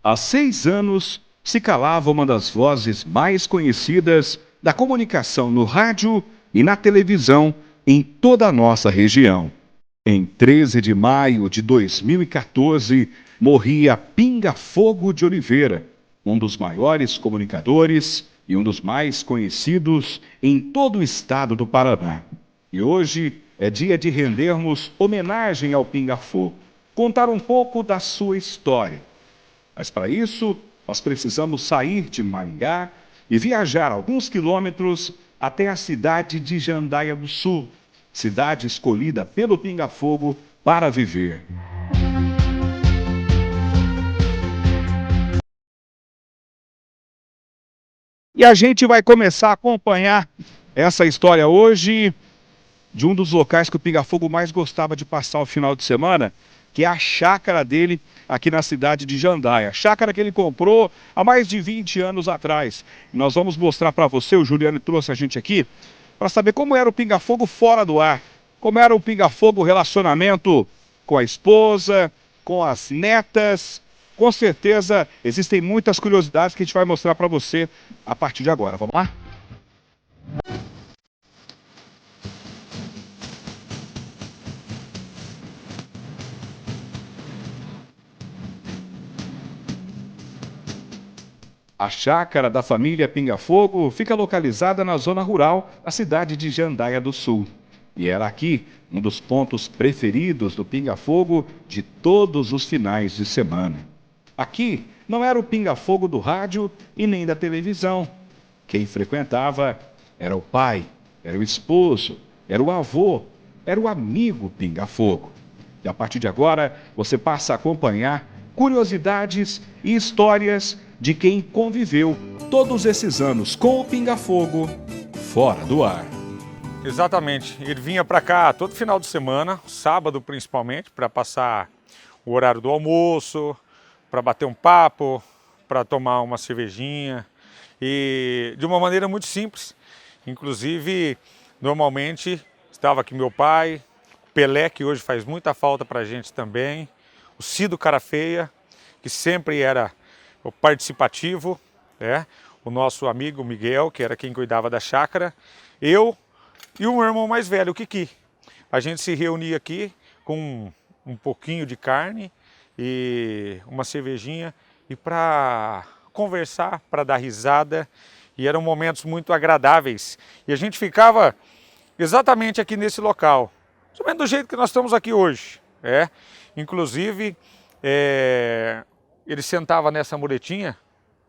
Há 6 anos, se calava uma das vozes mais conhecidas da comunicação no rádio e na televisão em toda a nossa região. Em 13 de maio de 2014, morria Pinga Fogo de Oliveira, um dos maiores comunicadores e um dos mais conhecidos em todo o estado do Paraná. E hoje é dia de rendermos homenagem ao Pinga Fogo, contar um pouco da sua história. Mas para isso, nós precisamos sair de Maringá e viajar alguns quilômetros até a cidade de Jandaia do Sul, cidade escolhida pelo Pinga Fogo para viver. E a gente vai começar a acompanhar essa história hoje de um dos locais que o Pinga Fogo mais gostava de passar o final de semana, que é a chácara dele aqui na cidade de Jandaia. Chácara que ele comprou há mais de 20 anos atrás. E nós vamos mostrar para você, o Juliano trouxe a gente aqui, para saber como era o Pinga Fogo fora do ar. Como era o Pinga Fogo, o relacionamento com a esposa, com as netas. Com certeza existem muitas curiosidades que a gente vai mostrar para você a partir de agora. Vamos lá? A chácara da família Pinga Fogo fica localizada na zona rural da cidade de Jandaia do Sul. E era aqui um dos pontos preferidos do Pinga Fogo de todos os finais de semana. Aqui não era o Pinga Fogo do rádio e nem da televisão. Quem frequentava era o pai, era o esposo, era o avô, era o amigo Pinga Fogo. E a partir de agora, você passa a acompanhar curiosidades e histórias de quem conviveu todos esses anos com o Pinga Fogo fora do ar. Exatamente, ele vinha para cá todo final de semana, sábado principalmente, para passar o horário do almoço, para bater um papo, para tomar uma cervejinha e de uma maneira muito simples. Inclusive, normalmente estava aqui meu pai, Pelé, que hoje faz muita falta para a gente também, o Cido Cara Feia, que sempre era o participativo, né? O nosso amigo Miguel, que era quem cuidava da chácara, eu e o meu irmão mais velho, o Kiki. A gente se reunia aqui com um pouquinho de carne e uma cervejinha e para conversar, para dar risada, e eram momentos muito agradáveis. E a gente ficava exatamente aqui nesse local, somente do jeito que nós estamos aqui hoje. Inclusive, ele sentava nessa muretinha,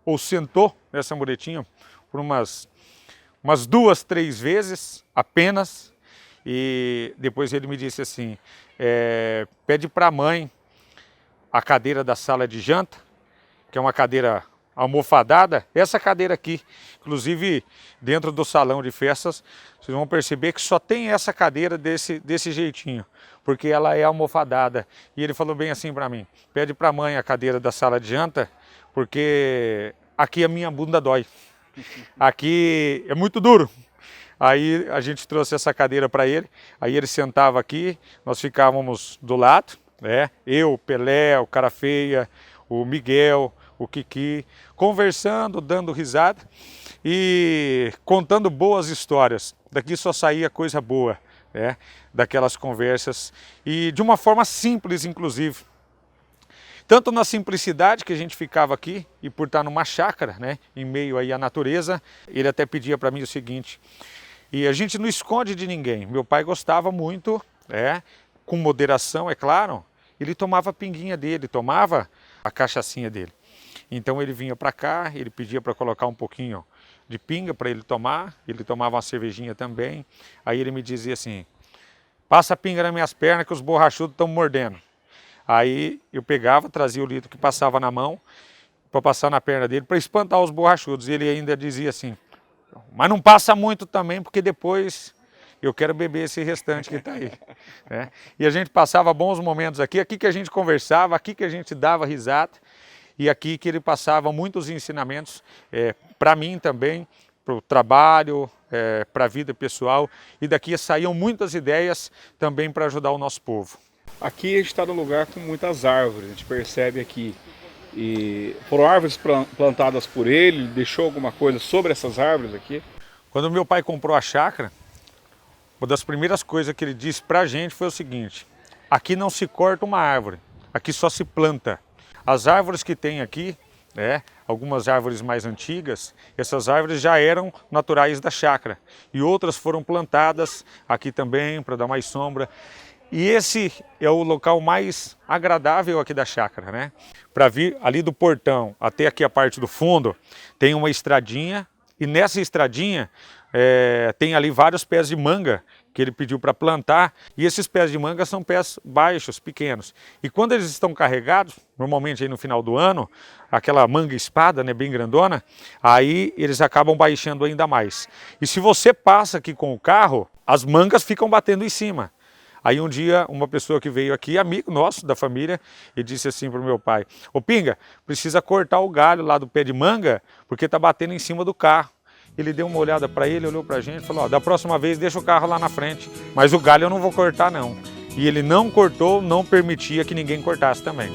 ou sentou nessa muretinha por umas 2, 3 vezes apenas, e depois ele me disse assim, pede para a mãe a cadeira da sala de janta, que é uma cadeira almofadada, essa cadeira aqui, inclusive dentro do salão de festas, vocês vão perceber que só tem essa cadeira desse jeitinho, porque ela é almofadada. E ele falou bem assim para mim, pede para a mãe a cadeira da sala de janta, porque aqui a minha bunda dói, aqui é muito duro. Aí a gente trouxe essa cadeira para ele, aí ele sentava aqui, nós ficávamos do lado, eu, Pelé, o Cara Feia, o Miguel, o Kiki, conversando, dando risada e contando boas histórias. Daqui só saía coisa boa, daquelas conversas, e de uma forma simples, inclusive. Tanto na simplicidade que a gente ficava aqui, e por estar numa chácara, em meio aí à natureza, ele até pedia para mim o seguinte, e a gente não esconde de ninguém, meu pai gostava muito, com moderação, é claro, ele tomava a pinguinha dele, tomava a cachaçinha dele. Então ele vinha para cá, ele pedia para colocar um pouquinho de pinga para ele tomava uma cervejinha também. Aí ele me dizia assim, passa a pinga nas minhas pernas que os borrachudos estão mordendo. Aí eu pegava, trazia o litro que passava na mão, para passar na perna dele, para espantar os borrachudos. E ele ainda dizia assim, mas não passa muito também, porque depois eu quero beber esse restante que está aí. E a gente passava bons momentos aqui que a gente conversava, aqui que a gente dava risada, e aqui que ele passava muitos ensinamentos para mim também, para o trabalho, para a vida pessoal, e daqui saíam muitas ideias também para ajudar o nosso povo. Aqui a gente está num lugar com muitas árvores, a gente percebe aqui E foram árvores plantadas por ele, deixou alguma coisa sobre essas árvores aqui? Quando meu pai comprou a chácara, uma das primeiras coisas que ele disse pra gente foi o seguinte: aqui não se corta uma árvore, aqui só se planta. As árvores que tem aqui, algumas árvores mais antigas, essas árvores já eram naturais da chácara e outras foram plantadas aqui também para dar mais sombra. E esse é o local mais agradável aqui da chácara, né? Para vir ali do portão até aqui a parte do fundo, tem uma estradinha e nessa estradinha tem ali vários pés de manga que ele pediu para plantar, e esses pés de manga são pés baixos, pequenos. E quando eles estão carregados, normalmente aí no final do ano, aquela manga espada, né, bem grandona, aí eles acabam baixando ainda mais. E se você passa aqui com o carro, as mangas ficam batendo em cima. Aí um dia uma pessoa que veio aqui, amigo nosso da família, e disse assim para o meu pai: ô Pinga, precisa cortar o galho lá do pé de manga, porque está batendo em cima do carro. Ele deu uma olhada para ele, olhou para a gente e falou: ó, da próxima vez deixa o carro lá na frente, mas o galho eu não vou cortar não. E ele não cortou, não permitia que ninguém cortasse também.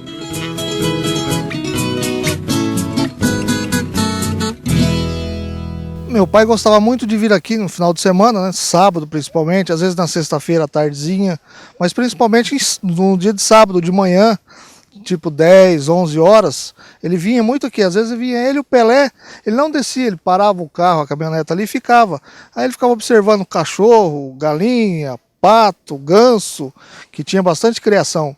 Meu pai gostava muito de vir aqui no final de semana, né? Sábado principalmente, às vezes na sexta-feira à tardezinha, mas principalmente no dia de sábado de manhã, tipo 10, 11 horas, ele vinha muito aqui. Às vezes vinha ele e o Pelé, ele não descia, ele parava o carro, a caminhonete ali e ficava. Aí ele ficava observando cachorro, galinha, pato, ganso, que tinha bastante criação.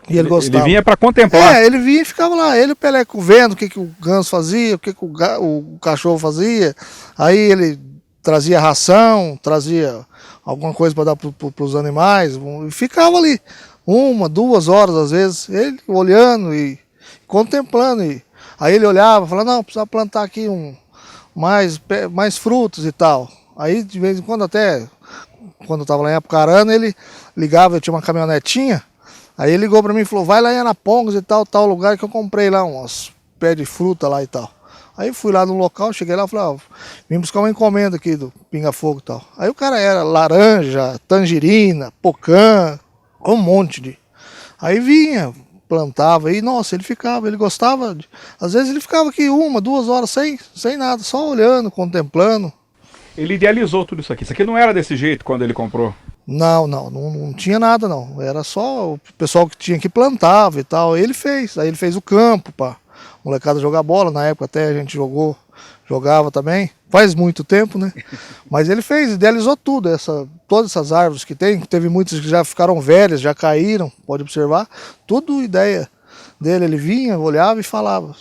E ele gostava. Ele vinha para contemplar. Ele vinha e ficava lá, ele e o Pelé vendo o que o ganso fazia, o que o cachorro fazia. Aí ele trazia ração, trazia alguma coisa para dar para os animais, e ficava ali 1, 2 horas às vezes, ele olhando e contemplando. Aí ele olhava e falava: não, precisa plantar aqui mais frutos e tal. Aí de vez em quando, até quando eu estava lá em Apucarana, ele ligava, eu tinha uma caminhonetinha. Aí ele ligou para mim e falou: vai lá em Arapongas e tal lugar que eu comprei lá uns pés de fruta lá e tal. Aí fui lá no local, cheguei lá e falei: ó, vim buscar uma encomenda aqui do Pinga Fogo e tal. Aí o cara era laranja, tangerina, pocã, um monte de... Aí vinha, plantava e, nossa, ele ficava, ele gostava. Às vezes ele ficava aqui 1, 2 horas sem nada, só olhando, contemplando. Ele idealizou tudo isso aqui. Isso aqui não era desse jeito quando ele comprou? Não tinha nada não. Era só o pessoal que tinha que plantava e tal. Aí ele fez o campo para molecada jogar bola. Na época até a gente jogava também. Faz muito tempo, né? Mas ele idealizou tudo, todas essas árvores que tem. Teve muitas que já ficaram velhas, já caíram, pode observar. Tudo ideia dele. Ele vinha, olhava e falava.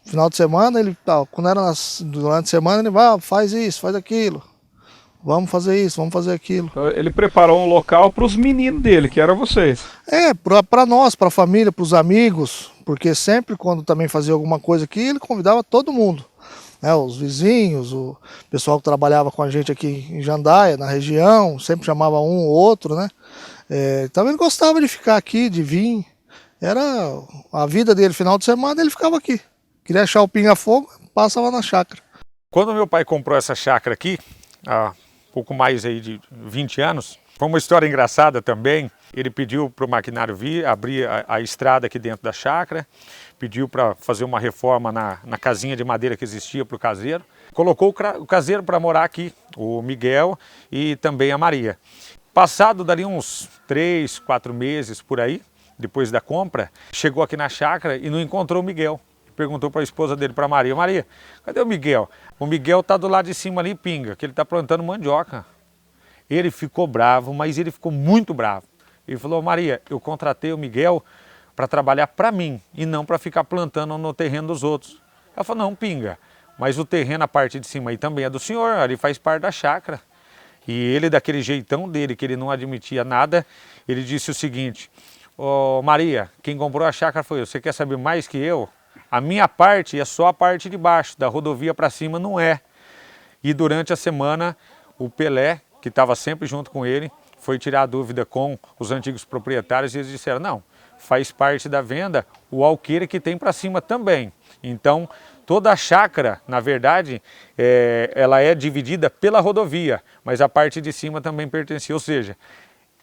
Final de semana, quando era durante a semana, ele vai: faz isso, faz aquilo. Vamos fazer isso, vamos fazer aquilo. Então, ele preparou um local para os meninos dele, que eram vocês. Para nós, para a família, para os amigos, porque sempre quando também fazia alguma coisa aqui, ele convidava todo mundo. Os vizinhos, o pessoal que trabalhava com a gente aqui em Jandaia, na região, sempre chamava um ou outro, né? Então ele gostava de ficar aqui, de vir. Era a vida dele, final de semana ele ficava aqui. Queria achar o Pinga Fogo, passava na chácara. Quando meu pai comprou essa chácara aqui, pouco mais aí de 20 anos. Foi uma história engraçada também. Ele pediu para o maquinário vir, abrir a estrada aqui dentro da chácara, pediu para fazer uma reforma na casinha de madeira que existia para o caseiro. Colocou o caseiro para morar aqui, o Miguel e também a Maria. Passado dali uns 3, 4 meses por aí, depois da compra, chegou aqui na chácara e não encontrou o Miguel. Perguntou para a esposa dele, para Maria: Maria, cadê o Miguel? O Miguel está do lado de cima ali, Pinga, que ele está plantando mandioca. Ele ficou bravo, mas ele ficou muito bravo. Ele falou: Maria, eu contratei o Miguel para trabalhar para mim e não para ficar plantando no terreno dos outros. Ela falou: não, Pinga, mas o terreno, a parte de cima aí também é do senhor, ele faz parte da chácara. E ele, daquele jeitão dele, que ele não admitia nada, ele disse o seguinte: ô Maria, quem comprou a chácara foi eu, você quer saber mais que eu? A minha parte é só a parte de baixo, da rodovia para cima não é. E durante a semana, o Pelé, que estava sempre junto com ele, foi tirar a dúvida com os antigos proprietários e eles disseram: não, faz parte da venda o alqueire que tem para cima também. Então, toda a chácara, na verdade, ela é dividida pela rodovia, mas a parte de cima também pertencia. Ou seja,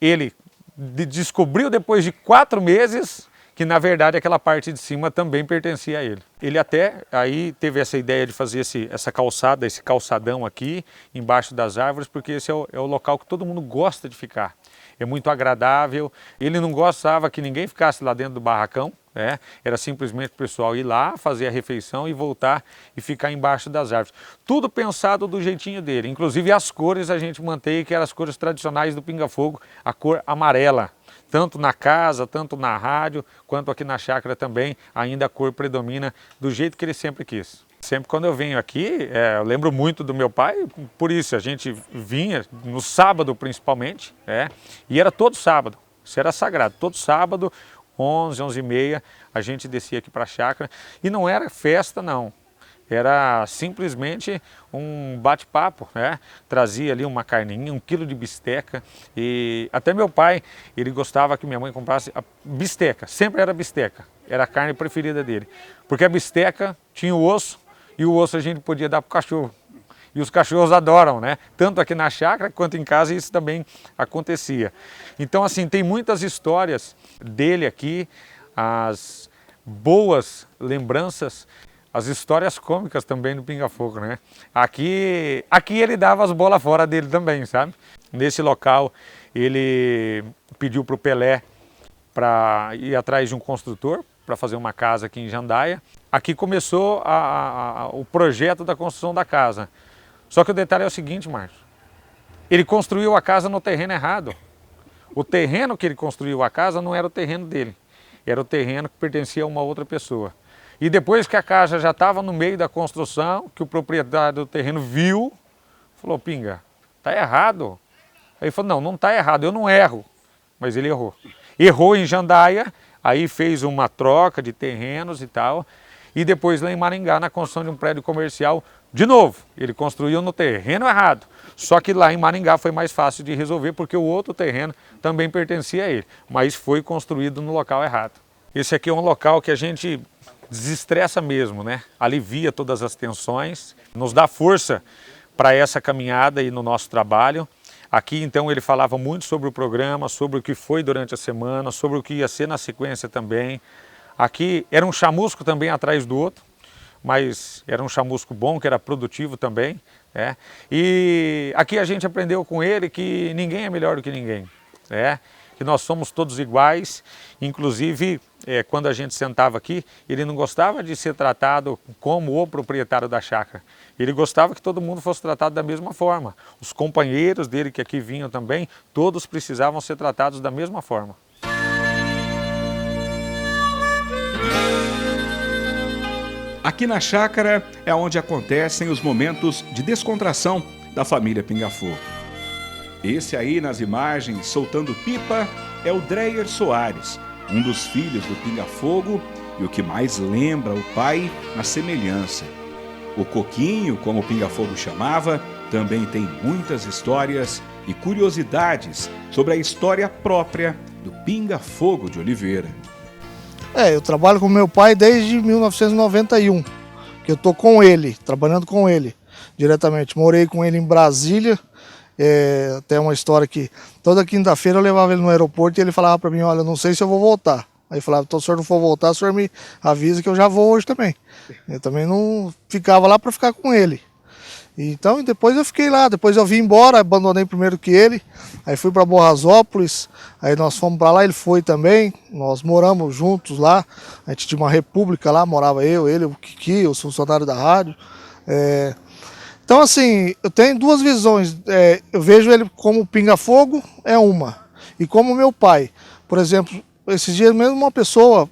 ele descobriu depois de 4 meses que na verdade aquela parte de cima também pertencia a ele. Ele até aí teve essa ideia de fazer essa calçada, esse calçadão aqui, embaixo das árvores, porque esse é o local que todo mundo gosta de ficar. É muito agradável, ele não gostava que ninguém ficasse lá dentro do barracão, né? Era simplesmente o pessoal ir lá, fazer a refeição e voltar e ficar embaixo das árvores. Tudo pensado do jeitinho dele, inclusive as cores a gente mantém, que eram as cores tradicionais do Pinga Fogo, a cor amarela. Tanto na casa, tanto na rádio, quanto aqui na chácara também, ainda a cor predomina do jeito que ele sempre quis. Sempre quando eu venho aqui, eu lembro muito do meu pai, por isso a gente vinha no sábado principalmente, e era todo sábado, isso era sagrado, todo sábado, 11, 11h30, a gente descia aqui para a chácara, e não era festa não, era simplesmente um bate-papo, Trazia ali uma carninha, 1 quilo de bisteca, e até meu pai, ele gostava que minha mãe comprasse a bisteca, sempre era bisteca, era a carne preferida dele, porque a bisteca tinha o osso, e o osso a gente podia dar para o cachorro. E os cachorros adoram, Tanto aqui na chácara quanto em casa isso também acontecia. Então, assim, tem muitas histórias dele aqui, as boas lembranças, as histórias cômicas também do Pinga Fogo, Aqui ele dava as bolas fora dele também, sabe? Nesse local ele pediu para o Pelé para ir atrás de um construtor, para fazer uma casa aqui em Jandaia. Aqui começou o projeto da construção da casa. Só que o detalhe é o seguinte, Márcio, ele construiu a casa no terreno errado. O terreno que ele construiu a casa não era o terreno dele, era o terreno que pertencia a uma outra pessoa. E depois que a casa já estava no meio da construção, que o proprietário do terreno viu, falou, Pinga, tá errado. Aí ele falou, não está errado, eu não erro, mas ele errou. Errou em Jandaia, aí fez uma troca de terrenos e tal, e depois lá em Maringá, na construção de um prédio comercial, de novo, ele construiu no terreno errado. Só que lá em Maringá foi mais fácil de resolver, porque o outro terreno também pertencia a ele, mas foi construído no local errado. Esse aqui é um local que a gente desestressa mesmo, Alivia todas as tensões, nos dá força para essa caminhada e no nosso trabalho. Aqui, então, ele falava muito sobre o programa, sobre o que foi durante a semana, sobre o que ia ser na sequência também. Aqui era um chamusco também atrás do outro, mas era um chamusco bom, que era produtivo também. E aqui a gente aprendeu com ele que ninguém é melhor do que ninguém, que nós somos todos iguais, inclusive quando a gente sentava aqui, ele não gostava de ser tratado como o proprietário da chácara, ele gostava que todo mundo fosse tratado da mesma forma. Os companheiros dele que aqui vinham também, todos precisavam ser tratados da mesma forma. Aqui na chácara é onde acontecem os momentos de descontração da família Pinga Fogo. Esse aí nas imagens, soltando pipa, é o Dreyer Soares, um dos filhos do Pinga Fogo e o que mais lembra o pai na semelhança. O Coquinho, como o Pinga Fogo chamava, também tem muitas histórias e curiosidades sobre a história própria do Pinga Fogo de Oliveira. Eu trabalho com meu pai desde 1991, que eu tô com ele, trabalhando com ele diretamente. Morei com ele em Brasília, até uma história que toda quinta-feira eu levava ele no aeroporto e ele falava para mim, olha, não sei se eu vou voltar. Aí eu falava, então se o senhor não for voltar, o senhor me avisa que eu já vou hoje também. Eu também não ficava lá para ficar com ele. Então, depois eu fiquei lá, depois eu vim embora, abandonei primeiro que ele, aí fui para Borrasópolis, aí nós fomos para lá, ele foi também, nós moramos juntos lá, a gente tinha uma república lá, morava eu, ele, o Kiki, os funcionários da rádio. Então, assim, eu tenho duas visões, eu vejo ele como Pinga Fogo, é uma, e como meu pai. Por exemplo, esses dias mesmo uma pessoa,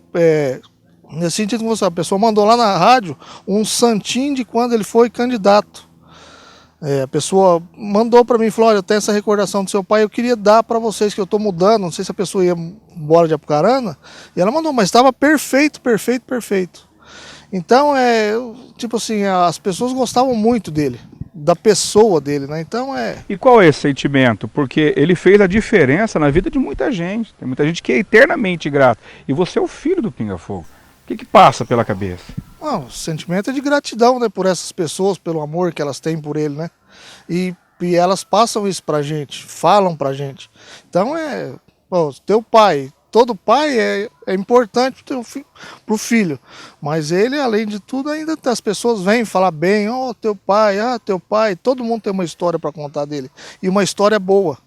nesse sentido que a pessoa mandou lá na rádio um santinho de quando ele foi candidato. A pessoa mandou para mim e falou, olha, eu tenho essa recordação do seu pai, eu queria dar para vocês que eu estou mudando, não sei se a pessoa ia embora de Apucarana, e ela mandou, mas estava perfeito, perfeito, perfeito. Então, tipo assim, as pessoas gostavam muito dele, da pessoa dele, Então E qual é esse sentimento? Porque ele fez a diferença na vida de muita gente, tem muita gente que é eternamente grata, e você é o filho do Pinga Fogo. O que passa pela cabeça? O sentimento é de gratidão, por essas pessoas, pelo amor que elas têm por ele, E elas passam isso pra gente, falam pra gente. Então teu pai todo pai é importante para o filho, mas ele, além de tudo, ainda as pessoas vêm falar bem, teu pai, todo mundo tem uma história para contar dele, e uma história boa.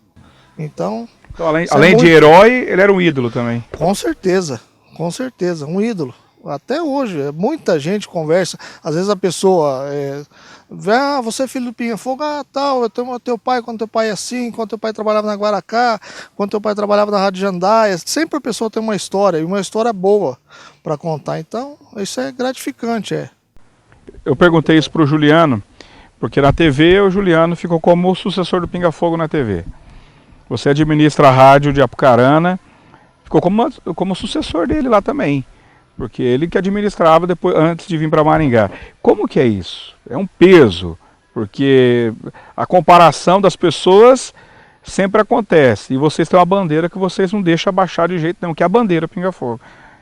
Então além de herói, ele era um ídolo também. Com certeza, um ídolo. Até hoje, muita gente conversa, às vezes a pessoa você é filho do Pinga Fogo, tal, eu tenho teu pai, quando teu pai é assim, quando teu pai trabalhava na Guaracá, quando teu pai trabalhava na Rádio Jandaia, sempre a pessoa tem uma história, e uma história boa para contar, então isso é gratificante. Eu perguntei isso para o Juliano, porque na TV o Juliano ficou como o sucessor do Pinga Fogo na TV. Você administra a rádio de Apucarana, ficou como sucessor dele lá também. Porque ele que administrava depois, antes de vir para Maringá. Como que é isso? É um peso, porque a comparação das pessoas sempre acontece. E vocês têm uma bandeira que vocês não deixam abaixar de jeito nenhum, que é a bandeira Pinga Fogo.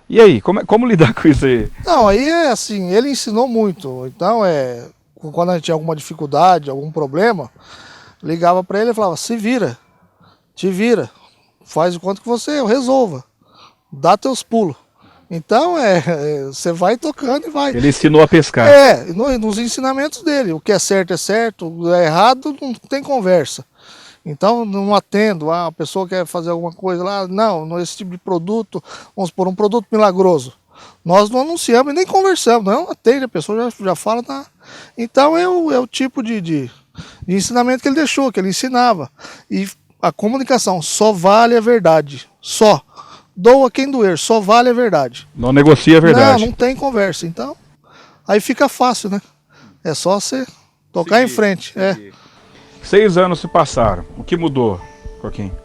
E aí, como lidar com isso aí? Não, aí é assim, ele ensinou muito. Então, quando a gente tinha alguma dificuldade, algum problema, ligava para ele e falava, se vira, te vira, faz o quanto que eu resolva, dá teus pulos. Então, você vai tocando e vai. Ele ensinou a pescar. Nos ensinamentos dele. O que é certo, o que é errado, não tem conversa. Então, não atendo, a pessoa quer fazer alguma coisa lá, não, esse tipo de produto, vamos supor, um produto milagroso. Nós não anunciamos e nem conversamos, não atende, a pessoa já fala. Então, é o tipo de ensinamento que ele deixou, que ele ensinava. E a comunicação só vale a verdade, só. Doa quem doer, só vale a verdade. Não negocia a verdade. Não tem conversa. Então, aí fica fácil, né? É só você tocar em frente. 6 anos se passaram. O que mudou, Coquinho?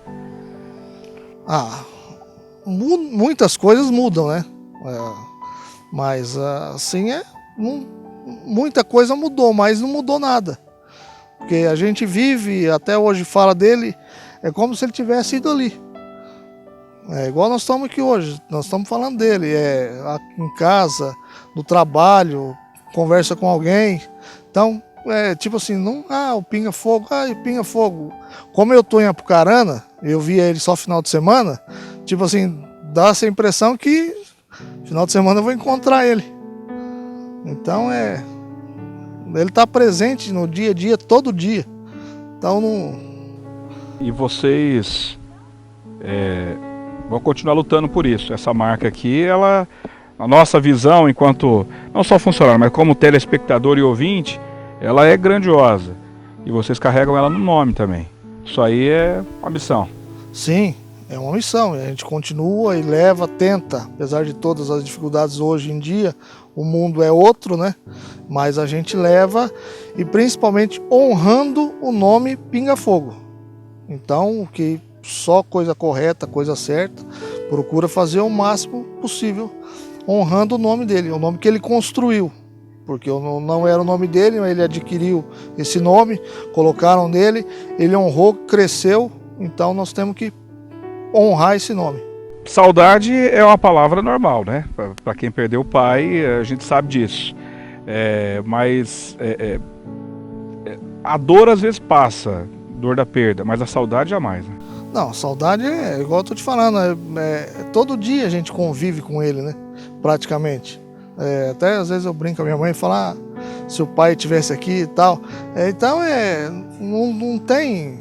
Muitas coisas mudam, né? Mas assim, muita coisa mudou, mas não mudou nada. Porque a gente vive, até hoje fala dele, é como se ele tivesse ido ali. É igual nós estamos aqui hoje, nós estamos falando dele, em casa, no trabalho, conversa com alguém. Então, tipo assim, o Pinga Fogo, o Pinga Fogo. Como eu estou em Apucarana, eu via ele só final de semana, tipo assim, dá essa impressão que final de semana eu vou encontrar ele. Então, ele está presente no dia a dia, todo dia. Então, E vocês vão continuar lutando por isso. Essa marca aqui, a nossa visão enquanto, não só funcionário, mas como telespectador e ouvinte, ela é grandiosa. E vocês carregam ela no nome também. Isso aí é uma missão. Sim, é uma missão. A gente continua e leva, tenta. Apesar de todas as dificuldades hoje em dia, o mundo é outro, né? Mas a gente leva e principalmente honrando o nome Pinga Fogo. Então, o que só coisa correta, coisa certa, procura fazer o máximo possível, honrando o nome dele, o nome que ele construiu, porque não era o nome dele, mas ele adquiriu esse nome, colocaram nele, ele honrou, cresceu, então nós temos que honrar esse nome. Saudade é uma palavra normal, né? Para quem perdeu o pai, a gente sabe disso. Mas a dor às vezes passa, dor da perda, mas a saudade jamais, né? Não, saudade é igual eu tô te falando, todo dia a gente convive com ele, né? Praticamente. Até às vezes eu brinco com a minha mãe e falo, se o pai estivesse aqui e tal. Então não tem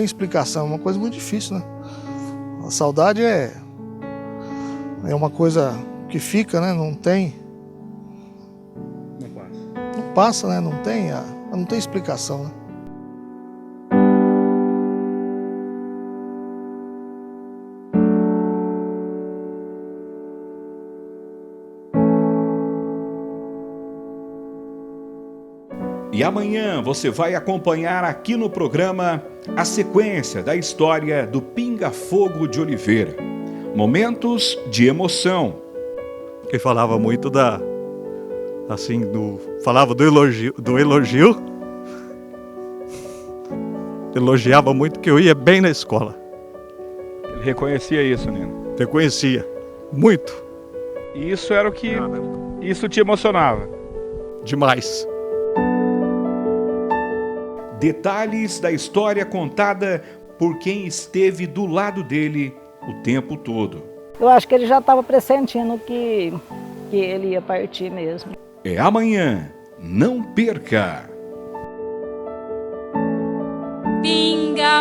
explicação, é uma coisa muito difícil, né? A saudade é uma coisa que fica, né? Não passa, né? Não tem explicação, né? E amanhã você vai acompanhar aqui no programa a sequência da história do Pinga Fogo de Oliveira. Momentos de emoção. Ele falava muito falava do elogio. Elogiava muito que eu ia bem na escola. Ele reconhecia isso, Nino? Reconhecia. Muito. E isso era o que... Isso te emocionava? Demais. Detalhes da história contada por quem esteve do lado dele o tempo todo. Eu acho que ele já estava pressentindo que ele ia partir mesmo. É amanhã, não perca! Pinga